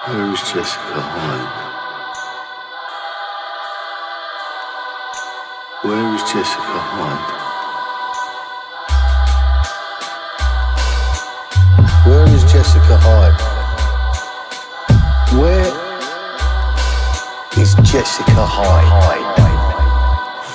Where is Jessica Hyde? Where is Jessica Hyde? Where is Jessica Hyde? Where is Jessica Hyde?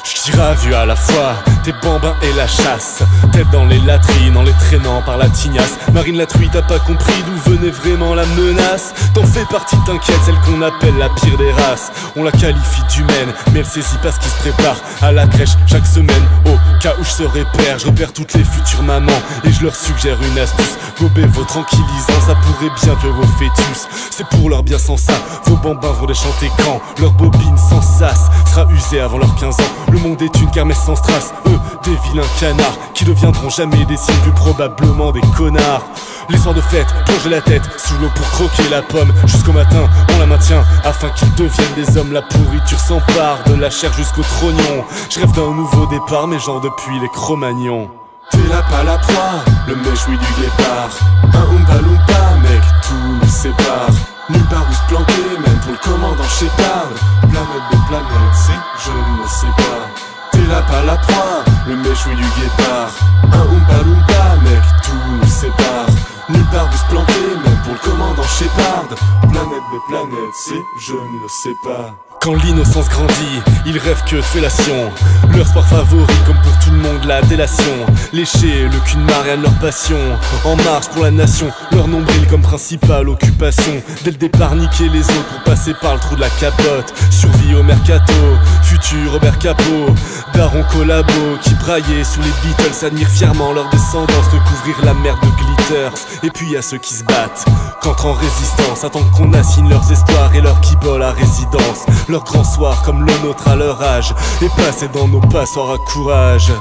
J'tire à vue à la fois tes bambins et la chasse. Tête dans les latrines en les traînant par la tignasse. Marine la truie, t'as pas compris d'où venait vraiment la menace. T'en fais partie, t'inquiète, celle qu'on appelle la pire des races. On la qualifie d'humaine, mais elle saisit pas ce qui se prépare à la crèche chaque semaine. Au cas où je se répère, je repère toutes les futures mamans et je leur suggère une astuce. Gobez vos tranquillisants, ça pourrait bien que vos fœtus. C'est pour leur bien sans ça, vos bambins vont déchanter quand leur bobine sans sas sera usée avant leurs 15 ans. Le monde est une kermesse sans strass, eux des vilains canards qui deviendront jamais des signes, plus probablement des connards. Les soirs de fête, plonger la tête sous l'eau pour croquer la pomme. Jusqu'au matin, on la maintient afin qu'ils deviennent des hommes. La pourriture s'empare de la chair jusqu'au trognon. Je rêve d'un nouveau départ, mais genre depuis les Cro-Magnons. T'es là pas la proie, le méchoui du guépard. Un Oompa Loompa, mec, tout nous sépare. Nulle part où se planter, même pour le commandant Shepard. Planète de planète, c'est je ne sais pas. T'es là pas la proie, le méchoui du guépard. Un Oompa Loompa, mec, tout nous sépare. Nulle part où se planter, même pour le commandant Shepard. Planète de planète, c'est je ne sais pas. Quand l'innocence grandit, ils rêvent que de fellation. Leur sport favori, comme pour tout le monde, la délation. Lécher le cul de Marianne, leur passion. En marche pour la nation, leur nombril comme principale occupation. Dès le départ, niquer les autres pour passer par le trou de la capote. Survie au mercato, futur Robert Capot. Daron collabo, qui braillaient sous les Beatles. Admirent fièrement leur descendance, recouvrir la mer de glitters. Et puis y a ceux qui se battent, qu'entrent en résistance. Attendent qu'on assigne leurs espoirs et leur kibole à résidence. Leur grand soir comme le nôtre à leur âge et passer dans nos passoires à courage.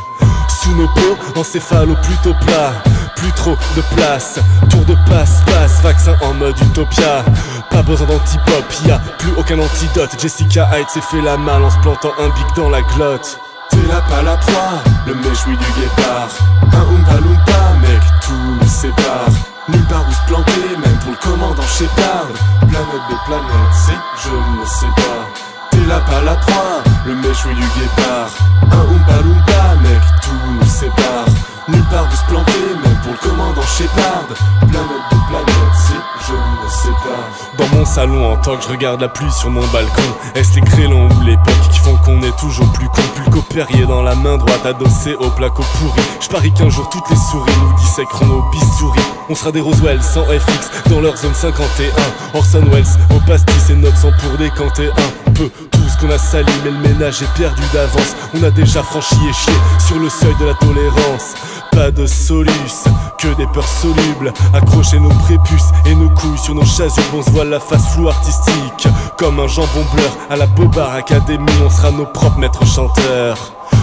Sous nos peaux, encéphalo plutôt plat, plus trop de place. Tour de passe-passe, vaccin en mode utopia. Pas besoin d'antipop, y'a plus aucun antidote. Jessica Hyde s'est fait la malle en se plantant un bic dans la glotte. T'es là pas la proie, le méchoui du guépard. Un Oompa Loompa, mec, tout nous sépare. Nulle part où se planter, même pour le commandant Shepard. Planète de planète, c'est je ne sais pas. T'es là pas la proie, le méchoui du guépard. Un Oompa Loompa, mec, tout nous sépare. Nulle part où se planter, même pour le commandant Shepard. Planète de planète, c'est je ne sais pas. Dans mon salon, en tant que je regarde la pluie sur mon balcon. Est-ce les crélons ou l'époque qui font qu'on est toujours plus con? Pulco Perrier dans la main droite, adossé au placo pourri. J'parie qu'un jour toutes les souris nous disséqueront nos bistouris. On sera des Roswell sans FX dans leur zone 51. Orson Welles au pastis et notre sang pour décanter un peu tout ce qu'on a sali, mais le ménage est perdu d'avance. On a déjà franchi et chié sur le seuil de la tolérance. Pas de soluce, que des peurs solubles. Accrocher nos prépuces et nos couilles sur nos chasures. On se voile la face floue artistique comme un jambon bleur. À la Bobard Academy, on sera nos propres maîtres chanteurs.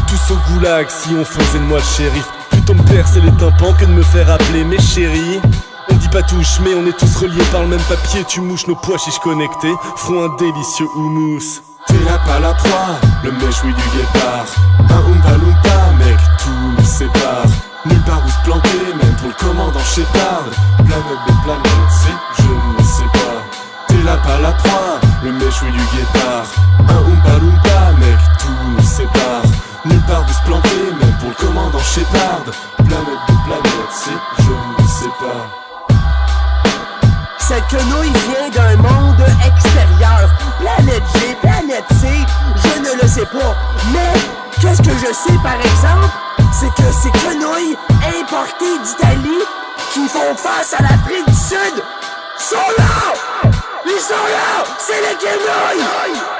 Tous au goulag si on faisait de moi le shérif. Plutôt me percer les tympans que de me faire appeler mes chéris. On dit pas touche, mais on est tous reliés par le même papier. Tu mouches nos pois chiches connectés, feront un délicieux houmous. T'es là pas la proie, le méchoui du guépard. Un Oompa Loompa, mec, tout nous sépare. Nulle part où se planter, même pour le commandant Shepard. Planète de planète, c'est je ne sais pas. T'es là pas la proie, le méchoui du guépard. Un Oompa Loompa, mec, tout nous sépare. Nulle part où se planter, même pour le commandant Shepard. Planète de planète, c'est je ne sais pas. Cette quenouille vient d'un monde extérieur. Planète G, planète C, je ne le sais pas. Mais qu'est-ce que je sais par exemple? C'est que ces quenouilles importées d'Italie qui font face à l'Afrique du Sud sont là! Ils sont là! C'est les quenouilles!